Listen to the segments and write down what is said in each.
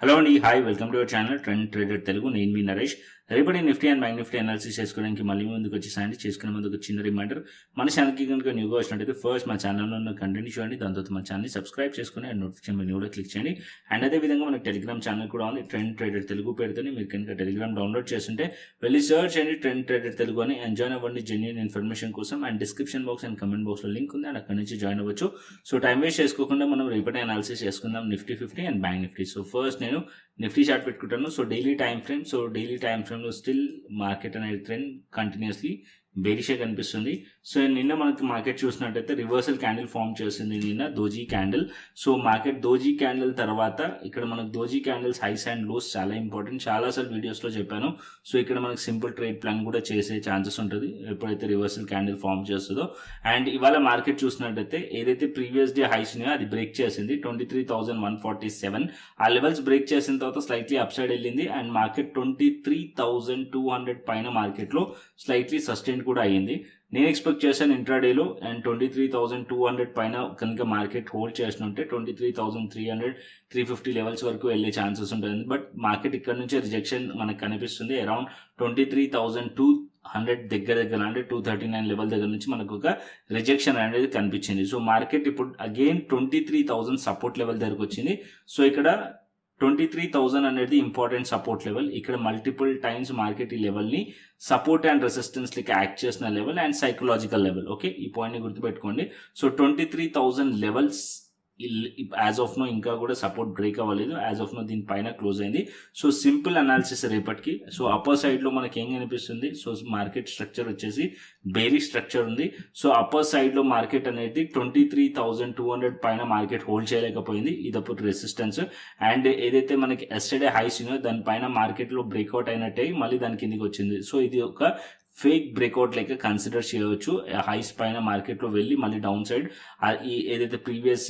Hello అండి, hi, welcome to our channel trend trader Telugu. నేను మీ నరేష్. రేపటి Nifty and bank Nifty analysis చేసుకోవడానికి మళ్ళీ ముందుకు వచ్చేసాయండి. చేసుకునే ముందుకు చిన్న రిమైండర్, మన ఛానల్కి కనుక న్యూగా వచ్చినట్టయితే ఫస్ట్ మా ఛానల్లో ఉన్న కంటెంట్ చూడండి, దాని తర్వాత మన ఛానల్ని సబ్స్క్రైబ్ చేసుకుని అండ్ నోటిఫికేషన్ బెల్ కూడా క్లిక్ చేయండి. అండ్ అదేవిధంగా మన టెలిగ్రామ్ ఛానల్ కూడా ఉంది, ట్రెండ్ ట్రేడర్ తెలుగు పేరుతోని. మీరు కనుక టెలిగ్రామ్ డౌన్లోడ్ చేస్తుంటే వెళ్ళి సర్చ్ చేయండి ట్రెండ్ ట్రేడర్ తెలుగు అని, అండ్ జాయిన్ అవ్వండి జెన్యూన్ ఇన్ఫర్మేషన్ కోసం. And description box and comment బాక్స్లో లింక్ ఉంది, అండ్ అక్కడ నుంచి జాయిన్ అవ్వచ్చు. సో టైం వేస్ట్ చేసుకోకుండా మనం రేపటి అనాలిసిస్ చేసుకుందాం Nifty 50 and bank Nifty. So first నేను నిఫ్టీ చార్ట్ పెట్టుకుంటాను. So daily time frame. So daily time ఫ్రేమ్లో స్టిల్ మార్కెట్ అనేది ట్రెండ్ కంటిన్యూస్లీ బేరిషే కనిపిస్తుంది. సో నిన్న మనకి మార్కెట్ చూసినట్టయితే రివర్సల్ క్యాండిల్ ఫామ్ చేసింది నిన్న, doji candle. So market doji candle తర్వాత ఇక్కడ మనకు doji candles highs and lows చాలా ఇంపార్టెంట్, చాలాసార్లు వీడియోస్లో చెప్పాను. సో ఇక్కడ మనకి సింపుల్ ట్రేడ్ ప్లాన్ కూడా చేసే ఛాన్సెస్ ఉంటుంది ఎప్పుడైతే రివర్సల్ క్యాండిల్ ఫామ్ చేస్తుందో. అండ్ ఇవాళ మార్కెట్ చూసినట్టయితే ఏదైతే ప్రీవియస్ డే హైస్ ఉన్నాయో అది బ్రేక్ చేసింది 23,147. ఆ లెవెల్స్ బ్రేక్ చేసిన తర్వాత స్లైట్లీ అప్ సైడ్ వెళ్ళింది అండ్ మార్కెట్ 23,200 పైన మార్కెట్లో స్లైట్లీ సస్టైన్ కూడా అయ్యింది. నేను ఎక్స్పెక్ట్ చేశాను ఇంట్రాడేలో అండ్ 23,200 పైన కనుక మార్కెట్ హోల్డ్ చేసినట్టే 23,300 350 లెవెల్స్ వరకు వెళ్ళే ఛాన్సెస్ ఉంటుంది. బట్ మార్కెట్ ఇక్కడ నుంచి రిజెక్షన్ మనకు కనిపిస్తుంది అరౌండ్ 23,200 దగ్గర అంటే 239 లెవెల్ దగ్గర నుంచి మనకు ఒక రిజెక్షన్ అనేది కనిపించింది. సో మార్కెట్ ఇప్పుడు అగైన్ 23,000 సపోర్ట్ లెవెల్ దగ్గరకు వచ్చింది. సో ఇక్కడ 23,000 అనేది ఇంపార్టెంట్ సపోర్ట్ లెవెల్. ఇక్కడ మల్టిపుల్ టైమ్స్ మార్కెట్ ఈ లెవెల్ని సపోర్ట్ అండ్ రెసిస్టెన్స్ లెక్క యాక్ట్ చేసిన level and psychological level. Okay, ఈ పాయింట్ని గుర్తుపెట్టుకోండి. So 23,000 levels as of now ఇంకా కూడా సపోర్ట్ బ్రేక్ అవ్వలేదు. యాజ్ ఆఫ్ నో దీనిపైన క్లోజ్ అయింది. సో సింపుల్ అనాలిసిస్ రేపటికి. సో అప్పర్ సైడ్లో మనకి ఏం కనిపిస్తుంది? సో మార్కెట్ స్ట్రక్చర్ వచ్చేసి బేరిష్ స్ట్రక్చర్ ఉంది. సో అప్పర్ సైడ్లో మార్కెట్ అనేది 23,200 పైన మార్కెట్ హోల్డ్ చేయలేకపోయింది. ఇది అప్పుడు రెసిస్టెన్స్. అండ్ ఏదైతే మనకి ఎస్టర్డే హైస్ ఉన్నాయో దానిపైన మార్కెట్లో బ్రేక్అవుట్ అయినట్టే మళ్ళీ దాని కిందికి వచ్చింది. సో ఇది ఒక ఫేక్ బ్రేక్అవుట్ లెక్క కన్సిడర్ చేయవచ్చు. హైస్ పైన మార్కెట్లో వెళ్ళి మళ్ళీ డౌన్ సైడ్ ఈ ఏదైతే ప్రీవియస్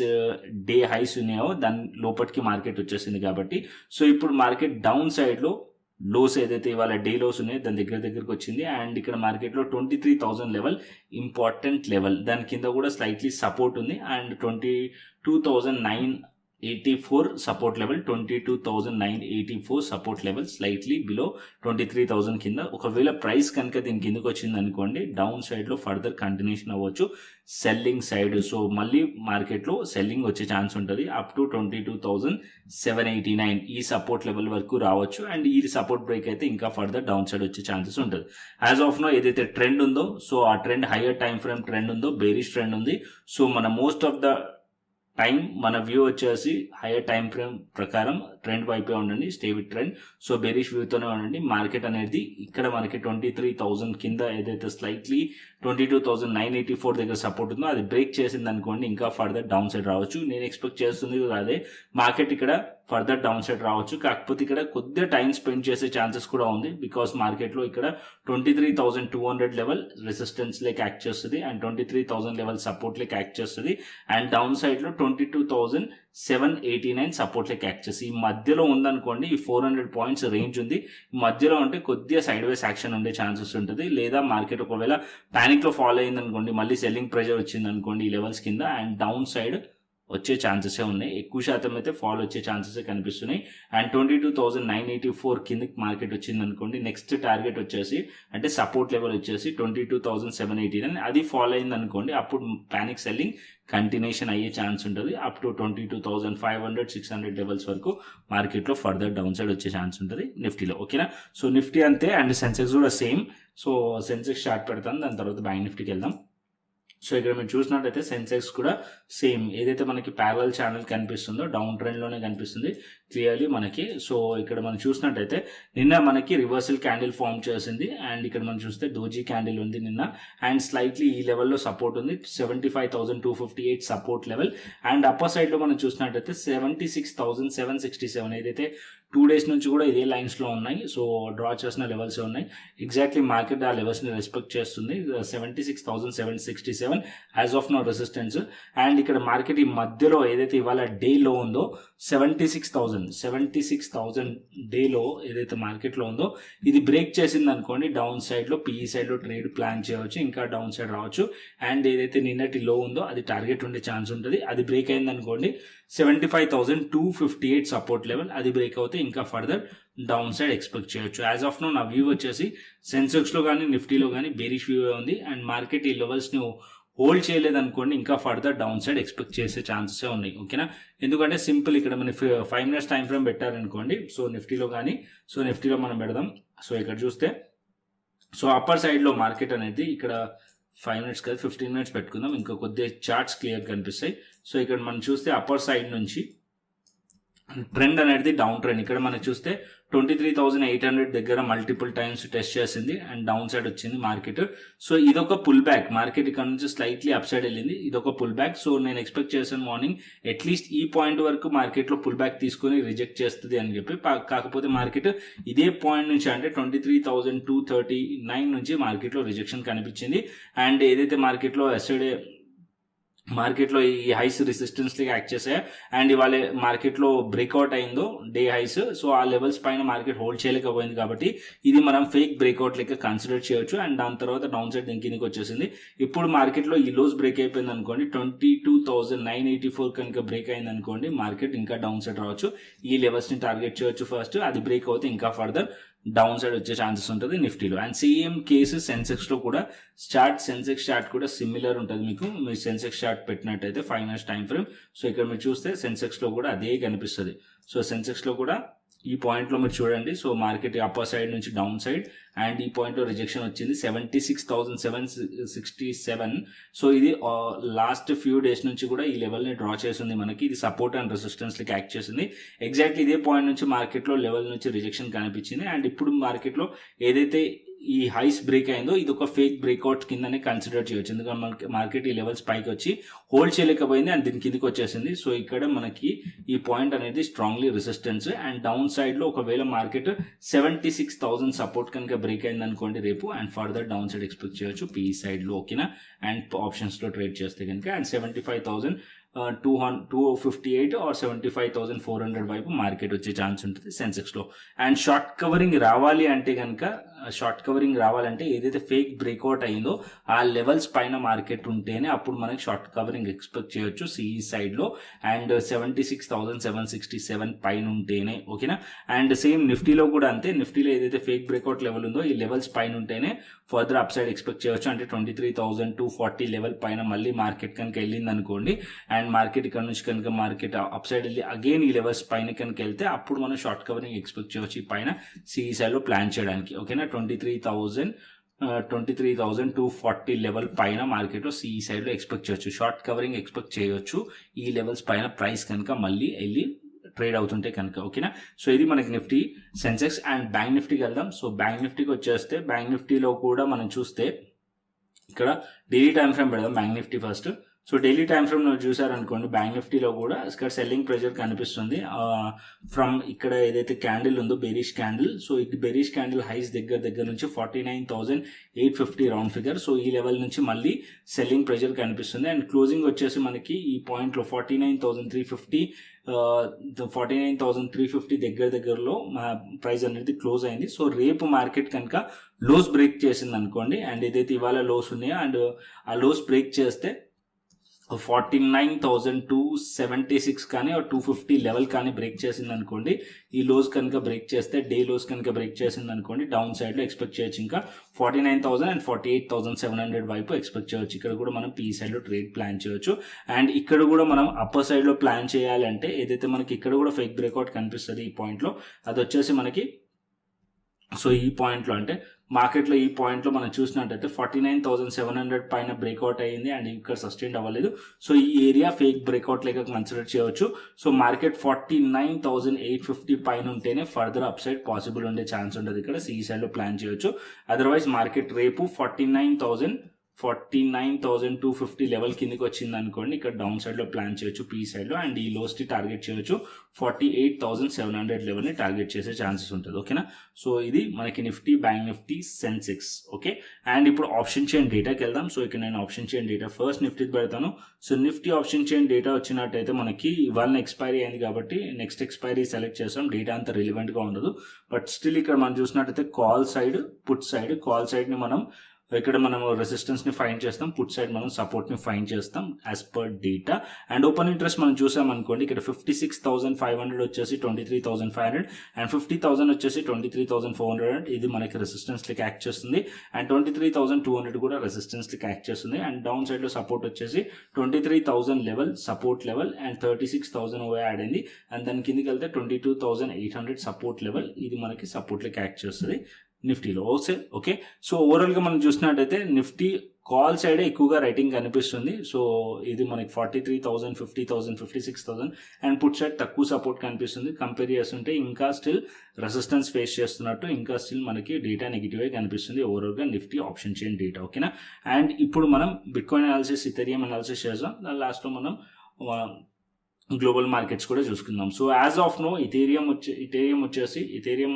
డే హైస్ ఉన్నాయో దాని లోపలికి మార్కెట్ వచ్చేసింది కాబట్టి. సో ఇప్పుడు మార్కెట్ డౌన్ సైడ్లో లోస్ ఏదైతే ఇవాళ డే లోస్ ఉన్నాయో దాని దగ్గరకు వచ్చింది. అండ్ ఇక్కడ మార్కెట్లో 23,000 లెవెల్ ఇంపార్టెంట్ లెవెల్, దాని కింద కూడా స్లైట్లీ సపోర్ట్ ఉంది. And 22,984 support level, 22,984 support level, slightly below 23,000 కింద. ఒకవేళ ప్రైస్ కనుక దీని కిందకు వచ్చింది అనుకోండి డౌన్ సైడ్లో ఫర్దర్ కంటిన్యూషన్ అవ్వచ్చు సెల్లింగ్ సైడ్. సో మళ్ళీ మార్కెట్లో సెల్లింగ్ వచ్చే ఛాన్స్ ఉంటుంది అప్ టు 22,789 ఈ సపోర్ట్ లెవెల్ వరకు రావచ్చు. అండ్ ఈ సపోర్ట్ బ్రేక్ అయితే ఇంకా ఫర్దర్ డౌన్ సైడ్ వచ్చే ఛాన్సెస్ ఉంటుంది. యాజ్ ఆఫ్ నో ఏదైతే ట్రెండ్ ఉందో, సో ఆ trend higher time frame trend ఉందో బేరిష్ ట్రెండ్ ఉంది. సో మన మోస్ట్ ఆఫ్ ద టైం మన వ్యూ వచ్చేసి హైయర్ టైం ఫ్రేమ్ ప్రకారం ట్రెండ్ వైపే ఉండండి, stay with trend. So bearish వ్యూతోనే ఉండండి. మార్కెట్ అనేది ఇక్కడ మనకి 23,000 కింద ఏదైతే స్లైట్లీ 22,984 దగ్గర సపోర్ట్ ఉందో అది బ్రేక్ చేసింది అనుకోండి ఇంకా ఫర్దర్ డౌన్ సైడ్ రావచ్చు. నేను ఎక్స్పెక్ట్ చేస్తుంది అదే, మార్కెట్ ఇక్కడ ఫర్దర్ డౌన్ సైడ్ రావచ్చు. కాకపోతే ఇక్కడ కొద్దిగా టైం స్పెండ్ చేసే ఛాన్సెస్ కూడా ఉంది. బికాస్ మార్కెట్లో ఇక్కడ 23,200 లెవెల్ రెసిస్టెన్స్ లెక్క యాక్ట్ చేస్తుంది అండ్ 23,000 లెవెల్ సపోర్ట్ లెక్క యాక్ట్ చేస్తుంది. అండ్ డౌన్ సైడ్లో 22,789 సపోర్ట్ లెక్క యాక్ట్ చేస్తుంది. ఈ మధ్యలో ఉందనుకోండి ఈ 400 పాయింట్స్ రేంజ్ ఉంది. మధ్యలో ఉంటే కొద్దిగా సైడ్ వేస్ యాక్షన్ ఉండే ఛాన్సెస్ ఉంటుంది. లేదా మార్కెట్ ఒకవేళ ప్యానిక్లో ఫాలో అయింది అనుకోండి, మళ్ళీ సెల్లింగ్ ప్రెషర్ వచ్చింది అనుకోండి ఈ లెవెల్స్ కింద అండ్ డౌన్ సైడ్ వచ్చే ఛాన్సెసే ఉన్నాయి. ఎక్కువ శాతం అయితే ఫాల్ వచ్చే ఛాన్సెసే కనిపిస్తున్నాయి. అండ్ 22,984 కిందకి మార్కెట్ వచ్చింది అనుకోండి, నెక్స్ట్ టార్గెట్ వచ్చేసి అంటే సపోర్ట్ లెవెల్ వచ్చేసి 22,789. అది ఫాలో అయింది అనుకోండి అప్పుడు ప్యానిక్ సెల్లింగ్ కంటిన్యూషన్ అయ్యే ఛాన్స్ ఉంటుంది అప్ టు 22,500 600 లెవెల్స్ వరకు మార్కెట్లో ఫర్దర్ డౌన్ సైడ్ వచ్చే ఛాన్స్ ఉంటుంది నిఫ్టీలో. ఓకేనా? సో నిఫ్టీ అంతే అండ్ సెన్సెక్స్ కూడా సేమ్. సో సెన్సెక్స్ చార్ట్ పెడతాను, దాని తర్వాత బ్యాంక్ నిఫ్టీకి వెళ్దాం. సో ఇక్కడ మీరు చూసినట్టయితే సెన్సెక్స్ కూడా సేమ్ ఏదైతే మనకి ప్యారలల్ ఛానల్ కనిపిస్తుందో డౌన్ ట్రెండ్లోనే కనిపిస్తుంది క్లియర్లీ మనకి. సో ఇక్కడ మనం చూసినట్టయితే నిన్న మనకి రివర్సల్ క్యాండిల్ ఫామ్ చేసింది అండ్ ఇక్కడ మనం చూస్తే డోజీ క్యాండిల్ ఉంది నిన్న అండ్ స్లైట్లీ ఈ లెవెల్లో సపోర్ట్ ఉంది 75,258 సపోర్ట్ లెవెల్. అండ్ అప్పర్ సైడ్లో మనం చూసినట్టయితే 76,767 ఏదైతే 2 days నుంచి కూడా ఇదే లైన్స్లో ఉన్నాయి. సో డ్రా చేసిన లెవెల్స్ ఉన్నాయి. ఎగ్జాక్ట్లీ మార్కెట్ ఆ లెవెల్స్ని రెస్పెక్ట్ చేస్తుంది. 76,767 as of now resistance. And ఇక్కడ మార్కెట్ ఈ మధ్యలో ఏదైతే ఇవాళ డేలో ఉందో 76,000 డేలో ఏదైతే మార్కెట్లో ఉందో ఇది బ్రేక్ చేసింది అనుకోండి డౌన్ సైడ్లో పిఈ సైడ్లో ట్రేడ్ ప్లాన్ చేయవచ్చు, ఇంకా డౌన్ సైడ్ రావచ్చు. అండ్ ఏదైతే నిన్నటి లో ఉందో అది టార్గెట్ ఉండే ఛాన్స్ ఉంటుంది. అది బ్రేక్ అయింది అనుకోండి 75,258 సపోర్ట్ లెవెల్, అది బ్రేక్ అవుతే ఇంకా ఫర్దర్ డౌన్ సైడ్ ఎక్స్పెక్ట్ చేయొచ్చు. యాజ్ ఆఫ్ నో నా వ్యూ వచ్చేసి సెన్సెక్స్లో కానీ నిఫ్టీలో కానీ బేరిష్ వ్యూ ఉంది అండ్ మార్కెట్ ఈ లెవెల్స్ని హోల్డ్ చేయలేదనుకోండి ఇంకా ఫర్దర్ డౌన్ సైడ్ ఎక్స్పెక్ట్ చేసే ఛాన్సెస్ ఉన్నాయి. ఓకేనా, ఎందుకంటే సింపుల్ ఇక్కడ మన 5 minutes టైం ఫ్రేమ్ పెట్టారనుకోండి, సో నిఫ్టీలో కానీ, సో నిఫ్టీలో మనం పెడదాం. సో ఇక్కడ చూస్తే సో అప్పర్ సైడ్లో మార్కెట్ అనేది ఇక్కడ 5 minutes కాదు 15 minutes పెట్టుకుందాం, ఇంకా కొద్దిగా చార్ట్స్ క్లియర్ కనిపిస్తాయి. సో ఇక్కడ మనం చూస్తే అప్పర్ సైడ్ నుంచి ట్రెండ్ అనేది డౌన్ ట్రెండ్. ఇక్కడ మనం చూస్తే 23,800 దగ్గర మల్టిపుల్ టైమ్స్ టెస్ట్ చేసింది అండ్ డౌన్ సైడ్ వచ్చింది మార్కెట్. సో ఇదొక పుల్ బ్యాక్, మార్కెట్ ఇక్కడ నుంచి స్లైట్లీ అప్ సైడ్ వెళ్ళింది, ఇదొక పుల్ బ్యాక్. సో నేను ఎక్స్పెక్ట్ చేశాను మార్నింగ్ అట్లీస్ట్ ఈ పాయింట్ వరకు మార్కెట్లో పుల్ బ్యాక్ తీసుకుని రిజెక్ట్ చేస్తుంది అని చెప్పి. కాకపోతే మార్కెట్ ఇదే పాయింట్ నుంచి అంటే 23,239 నుంచి మార్కెట్లో రిజెక్షన్ కనిపించింది. అండ్ ఏదైతే మార్కెట్లో ఎస్టర్డే మార్కెట్లో ఈ హైస్ రెసిస్టెన్స్ లాగా యాక్ట్ చేసాయి అండ్ ఇవాళ మార్కెట్లో బ్రేక్అవుట్ అయిందో డే హైస్, సో ఆ లెవెల్స్ పైన మార్కెట్ హోల్డ్ చేయలేకపోయింది కాబట్టి ఇది మనం ఫేక్ బ్రేక్అవుట్ లెక్క కన్సిడర్ చేయొచ్చు. అండ్ దాని తర్వాత డౌన్ సైడ్ కిందకి వచ్చేసింది. ఇప్పుడు మార్కెట్లో ఈ లోస్ బ్రేక్ అయిపోయింది అనుకోండి, 22,984 కనుక బ్రేక్ అయింది అనుకోండి, మార్కెట్ ఇంకా డౌన్ సైడ్ రావచ్చు. ఈ లెవెల్స్ని టార్గెట్ చేయొచ్చు ఫస్ట్, అది బ్రేక్ అవుతే ఇంకా ఫర్దర్ డౌన్ సైడ్ వచ్చే ఛాన్సెస్ ఉంటుంది నిఫ్టీలో. అండ్ సేమ్ కేసు సెన్సెక్స్లో కూడా సెన్సెక్స్ చార్ట్ కూడా సిమిలర్ ఉంటుంది. మీరు సెన్సెక్స్ చార్ట్ పెట్టినట్టయితే 5 minutes టైం ఫ్రేమ్, సో ఇక్కడ మీరు చూస్తే సెన్సెక్స్లో కూడా అదే కనిపిస్తుంది. సో సెన్సెక్స్లో కూడా ఈ పాయింట్లో మీరు చూడండి, సో మార్కెట్ అప్పర్ సైడ్ నుంచి డౌన్ సైడ్ అండ్ ఈ పాయింట్లో రిజెక్షన్ వచ్చింది 76,767. సో ఇది లాస్ట్ ఫ్యూ డేస్ నుంచి కూడా ఈ లెవెల్ని డ్రా చేసింది మనకి, ఇది సపోర్ట్ అండ్ రెసిస్టెన్స్కి యాక్ట్ చేసింది. ఎగ్జాక్ట్లీ ఇదే పాయింట్ నుంచి మార్కెట్లో లెవెల్ నుంచి రిజెక్షన్ కనిపించింది. అండ్ ఇప్పుడు మార్కెట్లో ఏదైతే ఈ హైస్ బ్రేక్ అయిందో ఇది ఒక ఫేక్ బ్రేక్అవుట్ కిందనే కన్సిడర్ చేయొచ్చు, ఎందుకంటే మార్కెట్ ఈ లెవెల్స్ పైకి వచ్చి హోల్డ్ చేయలేకపోయింది అండ్ దీని కిందకి వచ్చేసింది. సో ఇక్కడ మనకి ఈ పాయింట్ అనేది స్ట్రాంగ్లీ రెసిస్టెన్స్. అండ్ డౌన్ సైడ్లో ఒకవేళ మార్కెట్ 76,000 సపోర్ట్ కనుక బ్రేక్ అయింది అనుకోండి రేపు, and further down side expect చేయొచ్చు పిఈ సైడ్లో. ఓకేనా, అండ్ ఆప్షన్స్లో ట్రేడ్ చేస్తే కనుక అండ్ 75,258 ఆర్ 75,400 వైపు మార్కెట్ వచ్చే ఛాన్స్ ఉంటుంది సెన్సెక్స్లో. అండ్ షార్ట్ కవరింగ్ రావాలి అంటే కనుక ఏదైతే ఫేక్ బ్రేక్అవుట్ అయిందో ఆ లెవెల్స్ పైన మార్కెట్ ఉంటేనే అప్పుడు మనకి షార్ట్ కవరింగ్ ఎక్స్పెక్ట్ చేయొచ్చు సిఈ సైడ్లో. అండ్ 76,767 పైన ఉంటేనే. ఓకేనా, అండ్ సేమ్ నిఫ్టీలో కూడా అంతే, నిఫ్టీలో ఏదైతే ఫేక్ బ్రేక్అవుట్ లెవెల్ ఉందో ఈ లెవెల్స్ పైన ఉంటేనే ఫర్దర్ అప్ సైడ్ ఎక్స్పెక్ట్ చేయొచ్చు. అంటే 23,240 లెవెల్ పైన మళ్ళీ మార్కెట్ కనుక వెళ్ళింది అనుకోండి అండ్ మార్కెట్ ఇక్కడ నుంచి కనుక మార్కెట్ అప్ సైడ్ వెళ్ళి అగైన్ ఈ లెవెల్స్ పైన కనుక వెళ్తే అప్పుడు మనం షార్ట్ కవరింగ్ ఎక్స్పెక్ట్ చేయవచ్చు ఈ పైన సిఈ సైడ్లో ప్లాన్ చేయడానికి. ఓకేనా, 23,240 లెవెల్ పైన మార్కెట్లో సిఈ సైడ్లో ఎక్స్పెక్ట్ చేయొచ్చు, షార్ట్ కవరింగ్ ఎక్స్పెక్ట్ చేయొచ్చు ఈ లెవెల్స్ పైన ప్రైస్ కనుక మళ్ళీ వెళ్ళి ట్రేడ్ అవుతుంటే కనుక. ఓకేనా, సో ఇది మనకి నిఫ్టీ సెన్సెక్స్. అండ్ బ్యాంక్ నిఫ్టీకి వెళ్దాం. సో బ్యాంక్ నిఫ్టీకి వచ్చేస్తే బ్యాంక్ నిఫ్టీలో కూడా మనం చూస్తే ఇక్కడ డైలీ టైం ఫ్రేమ్ పెడదాం bank Nifty first. So daily time frame చూసారనుకోండి బ్యాంక్ నిఫ్టీలో కూడా ఇక్కడ సెల్లింగ్ ప్రెషర్ కనిపిస్తుంది ఫ్రమ్ ఇక్కడ ఏదైతే క్యాండిల్ ఉందో బెరిష్ క్యాండిల్. సో ఇది బెరిష్ క్యాండిల్ హైస్ దగ్గర నుంచి 49,850 రౌండ్ ఫిగర్. సో ఈ లెవెల్ నుంచి మళ్ళీ సెల్లింగ్ ప్రెషర్ కనిపిస్తుంది. అండ్ క్లోజింగ్ వచ్చేసి మనకి ఈ పాయింట్లో 49,350 దగ్గరలో ప్రైస్ అనేది క్లోజ్ అయింది. సో రేపు మార్కెట్ కనుక లోస్ బ్రేక్ చేసింది అనుకోండి అండ్ ఏదైతే ఇవాళ లోస్ ఉన్నాయో అండ్ ఆ లోస్ బ్రేక్ చేస్తే 49,276 కానీ 250 లెవెల్ కానీ బ్రేక్ చేసింది అనుకోండి, ఈ లోస్ కనుక బ్రేక్ చేస్తే డే లోస్ కనుక బ్రేక్ చేసింది అనుకోండి డౌన్ సైడ్లో ఎక్స్పెక్ట్ చేయొచ్చు ఇంకా 49,000 అండ్ 48,700 వైపు ఎక్స్పెక్ట్ చేయొచ్చు. ఇక్కడ కూడా మనం పీ సైడ్లో ట్రేడ్ ప్లాన్ చేయొచ్చు. అండ్ ఇక్కడ కూడా మనం అప్పర్ సైడ్లో ప్లాన్ చేయాలంటే ఏదైతే మనకి ఇక్కడ కూడా ఫేక్ బ్రేక్అవుట్ కనిపిస్తుంది ఈ పాయింట్లో, అది వచ్చేసి మనకి సో ఈ పాయింట్లో అంటే మార్కెట్లో ఈ పాయింట్లో మనం చూసినట్టయితే 49,700 పైన బ్రేక్అవుట్ అయ్యింది అండ్ ఇక్కడ సస్టైన్ అవ్వలేదు. సో ఈ ఏరియా ఫేక్ బ్రేక్అవుట్ లెక్క కన్సిడర్ చేయవచ్చు. సో మార్కెట్ 49,850 పైన ఉంటేనే ఫర్దర్ అప్ సైడ్ పాసిబుల్ ఉండే ఛాన్స్ ఉంటుంది, ఇక్కడ సి సైడ్లో ప్లాన్ చేయొచ్చు. అదర్వైజ్ మార్కెట్ రేపు 49,250 లెవెల్ కిందకి వచ్చింది అనుకోండి, ఇక్కడ డౌన్ సైడ్లో ప్లాన్ చేయొచ్చు పీ సైడ్లో అండ్ ఈ లోస్ని టార్గెట్ చేయొచ్చు 48,700 లెవెల్ని టార్గెట్ చేసే ఛాన్సెస్ ఉంటుంది. ఓకేనా, సో ఇది మనకి Nifty, bank Nifty, Sensex. Okay, and ఇప్పుడు ఆప్షన్ చైన్ డేటాకి వెళ్దాం. సో ఇక్కడ నేను ఆప్షన్ చైన్ డేటా ఫస్ట్ నిఫ్టీకి పెడతాను. So Nifty option chain data వచ్చినట్టయితే మనకి 1 ఎక్స్పైరీ అయింది కాబట్టి నెక్స్ట్ ఎక్స్పైరీ సెలెక్ట్ చేస్తాం. డేటా అంత రిలివెంట్గా ఉండదు, బట్ స్టిల్ ఇక్కడ మనం చూసినట్టయితే call side, put side, call సైడ్ని మనం ఇక్కడ మనం రెసిస్టెన్స్ని ఫైండ్ చేస్తాం, పుట్ సైడ్ మనం సపోర్ట్ని ఫైండ్ చేస్తాం as per data. And open interest మనం చూసామనుకోండి, ఇక్కడ 56,500 వచ్చేసి 23,500 అండ్ 50,000 వచ్చేసి 23,400. ఇది మనకి రెసిస్టెన్స్కి యాక్ట్ చేస్తుంది. అండ్ 23,200 కూడా రెసిస్టెన్స్కి యాక్ట్ చేస్తుంది. అండ్ డౌన్ సైడ్లో సపోర్ట్ వచ్చేసి 23,000 level support level and 36,000 add అయింది. అండ్ దాని కిందకి వెళ్తే 22,800 సపోర్ట్ లెవెల్, ఇది మనకి సపోర్ట్లకి యాక్ట్ చేస్తుంది నిఫ్టీలో. ఓకే, సో ఓవరాల్గా మనం చూసినట్టయితే నిఫ్టీ కాల్ సైడే ఎక్కువగా రైటింగ్ కనిపిస్తుంది. సో ఇది మనకి 43,000, 50,000, 56,000 అండ్ పుట్ సైడ్ తక్కువ సపోర్ట్ కనిపిస్తుంది. కంపేర్ చేస్తుంటే ఇంకా స్టిల్ రెసిస్టెన్స్ ఫేస్ చేస్తున్నట్టు, ఇంకా స్టిల్ మనకి డేటా నెగిటివ్ కనిపిస్తుంది ఓవరాల్గా నిఫ్టీ ఆప్షన్ చైన్ డేటా. ఓకేనా, అండ్ ఇప్పుడు మనం బిట్కాయిన్ అనాలిసిస్, ఇథెరియం అనాలిసిస్ చేద్దాం. దాని లాస్ట్లో మనం గ్లోబల్ మార్కెట్స్ కూడా చూసుకుందాం. So as of now Ethereum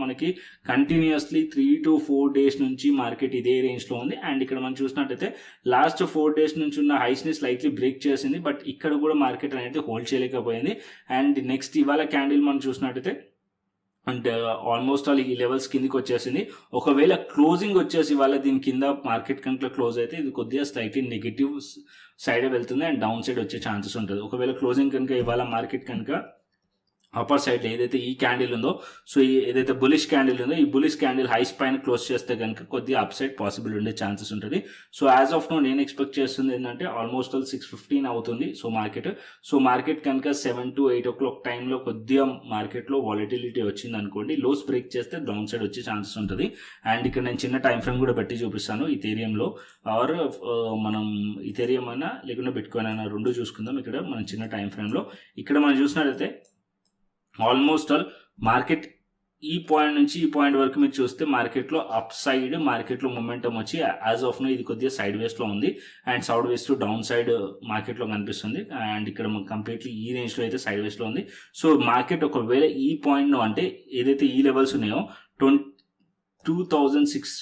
మనకి కంటిన్యూస్లీ 3 to 4 days నుంచి మార్కెట్ ఇదే రేంజ్లో ఉంది. అండ్ ఇక్కడ మనం చూసినట్టయితే లాస్ట్ 4 days నుంచి ఉన్న హైస్ని స్లైట్లీ బ్రేక్ చేసింది, బట్ ఇక్కడ కూడా మార్కెట్ అనేది హోల్డ్ చేయలేకపోయింది. అండ్ నెక్స్ట్ ఇవాళ క్యాండిల్ మనం చూసినట్టయితే అంటే ఆల్మోస్ట్ ఆల్ ఈ లెవెల్స్ కిందకి వచ్చేసింది. ఒకవేళ క్లోజింగ్ వచ్చేసి ఇవాళ దీని కింద మార్కెట్ కనుక క్లోజ్ అయితే ఇది కొద్దిగా స్లైట్లీ నెగిటివ్ సైడ్ వెళ్తుంది అండ్ డౌన్ సైడ్ వచ్చే ఛాన్సెస్ ఉంటుంది. ఒకవేళ క్లోజింగ్ కనుక ఇవాళ మార్కెట్ కనుక అప్పర్ సైడ్ ఏదైతే ఈ క్యాండిల్ ఉందో, సో ఏదైతే బులిష్ క్యాండిల్ ఉందో, ఈ బులిష్ క్యాండిల్ హైస్ పైన క్లోజ్ చేస్తే కనుక కొద్దిగా అప్ సైడ్ పాసిబుల్ ఉండే ఛాన్సెస్ ఉంటుంది. సో యాజ్ ఆఫ్ నో నేను ఎక్స్పెక్ట్ చేస్తుంది ఏంటంటే ఆల్మోస్ట్ ఆల్ 6:15 అవుతుంది. సో మార్కెట్ కనుక 7 to 8 o'clock టైంలో కొద్దిగా మార్కెట్లో వాలిటిలిటీ వచ్చింది అనుకోండి, లోస్ బ్రేక్ చేస్తే డౌన్ సైడ్ వచ్చే ఛాన్సెస్ ఉంటుంది. అండ్ ఇక్కడ నేను చిన్న టైం ఫ్రేమ్ కూడా పెట్టి చూపిస్తాను. ఇథేరియంలో ఆర్ మనం ఇథేరియం అయినా లేకుంటే బిట్కాయిన్ అయినా రెండు చూసుకుందాం. ఇక్కడ మనం చిన్న టైం ఫ్రేమ్లో ఇక్కడ మనం చూసినట్లయితే ఆల్మోస్ట్ ఆల్ మార్కెట్ ఈ పాయింట్ నుంచి ఈ పాయింట్ వరకు మీరు చూస్తే మార్కెట్లో అప్ సైడ్ మార్కెట్లో మొమెంటం వచ్చి యాజ్ ఆఫ్ నో ఇది కొద్దిగా సైడ్ వేస్లో ఉంది and south waste down side మార్కెట్లో కనిపిస్తుంది. అండ్ ఇక్కడ కంప్లీట్లీ ఈ రేంజ్లో అయితే సైడ్ వేస్లో ఉంది. సో మార్కెట్ ఒకవేళ ఈ పాయింట్ అంటే ఏదైతే ఈ లెవెల్స్ ఉన్నాయో 2,600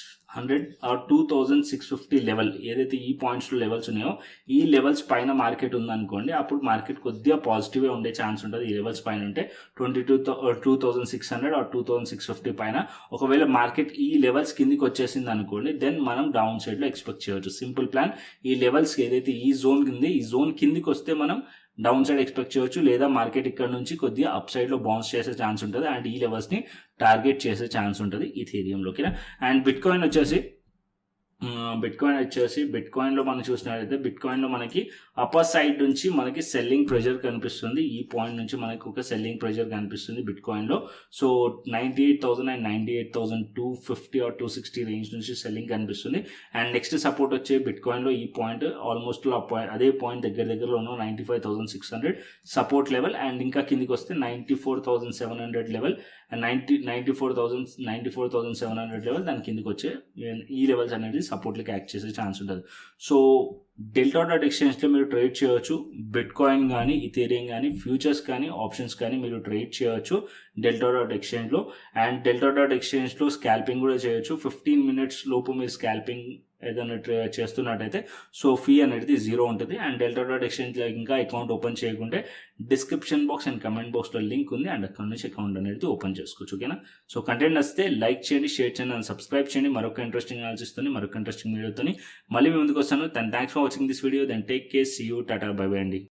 ఆర్ 2,650 లెవెల్, ఏదైతే ఈ పాయింట్స్లో లెవెల్స్ ఉన్నాయో ఈ లెవెల్స్ పైన మార్కెట్ ఉందనుకోండి, అప్పుడు మార్కెట్ కొద్దిగా పాజిటివ్గా ఉండే ఛాన్స్ ఉంటుంది. ఈ లెవెల్స్ పైన ఉంటే 2,600 ఆర్ 2,650 పైన ఒకవేళ మార్కెట్ ఈ లెవెల్స్ కిందికి వచ్చేసింది అనుకోండి, దెన్ మనం డౌన్ సైడ్లో ఎక్స్పెక్ట్ చేయవచ్చు. సింపుల్ ప్లాన్, ఈ లెవెల్స్ ఏదైతే ఈ జోన్ ఉంది, ఈ జోన్ కిందికి వస్తే మనం డౌన్ సైడ్ ఎక్స్పెక్ట్ చేయవచ్చు, లేదా మార్కెట్ ఇక్కడ నుంచి కొద్దిగా అప్ సైడ్లో బౌన్స్ చేసే ఛాన్స్ ఉంటుంది అండ్ ఈ లెవెల్స్ని టార్గెట్ చేసే ఛాన్స్ ఉంటుంది ఇథేరియంలోకి. అండ్ బిట్కాయిన్ బిట్కాయిన్లో మనం చూసినట్లయితే బిట్కాయిన్లో మనకి అప్పర్ సైడ్ నుంచి మనకి సెల్లింగ్ ప్రెషర్ కనిపిస్తుంది. ఈ పాయింట్ నుంచి మనకి ఒక సెల్లింగ్ ప్రెషర్ కనిపిస్తుంది బిట్కాయిన్లో. సో 98,000 అండ్ 98,250 ఆర్ 260 రేంజ్ నుంచి సెల్లింగ్ కనిపిస్తుంది. అండ్ నెక్స్ట్ సపోర్ట్ వచ్చే బిట్కాయిన్లో ఈ పాయింట్ ఆల్మోస్ట్ అదే పాయింట్ దగ్గరలో ఉన్న 95,600 సపోర్ట్ లెవెల్ అండ్ ఇంకా కిందికి వస్తే 94,700 లెవెల్ అండ్ 94,700 లెవెల్, దాని కిందికి వచ్చే ఈ లెవెల్స్ అనేది సపోర్ట్లకి యాక్ట్ చేసే ఛాన్స్ ఉంటుంది. సో Delta.exchangeలో మీరు ట్రేడ్ చేయవచ్చు. బిట్కాయిన్ కానీ ఇథేరియం కానీ ఫ్యూచర్స్ కానీ ఆప్షన్స్ కానీ మీరు ట్రేడ్ చేయవచ్చు Delta.exchangeలో. అండ్ Delta.exchangeలో స్కాల్పింగ్ కూడా చేయొచ్చు. 15 minutes లోపు మీరు స్కాల్పింగ్ ఏదైనా చేస్తున్నట్టయితే సో ఫీ అనేది 0 ఉంటుంది. అండ్ Delta.exchangeలో ఇంకా అకౌంట్ ఓపెన్ చేయకుంటే డిస్క్రిప్షన్ బాక్స్ అండ్ కమెంట్ బాక్స్లో లింక్ ఉంది అండ్ అక్కడ నుంచి అకౌంట్ అనేది ఓపెన్ చేసుకోవచ్చు. ఓకేనా, సో కంటెంట్ నచ్చితే లైక్ చేయండి, షేర్ చేయండి అండ్ సబ్స్క్రైబ్ చేయండి. మరొక ఇంట్రెస్టింగ్ అనాలిసిస్ తోని మరొక ఇంట్రెస్టింగ్ వీడియోతో మళ్ళీ మీ ముందుకు వస్తాను. Thanks for watching this video. Then take care, see you, tata, bye bye అండి.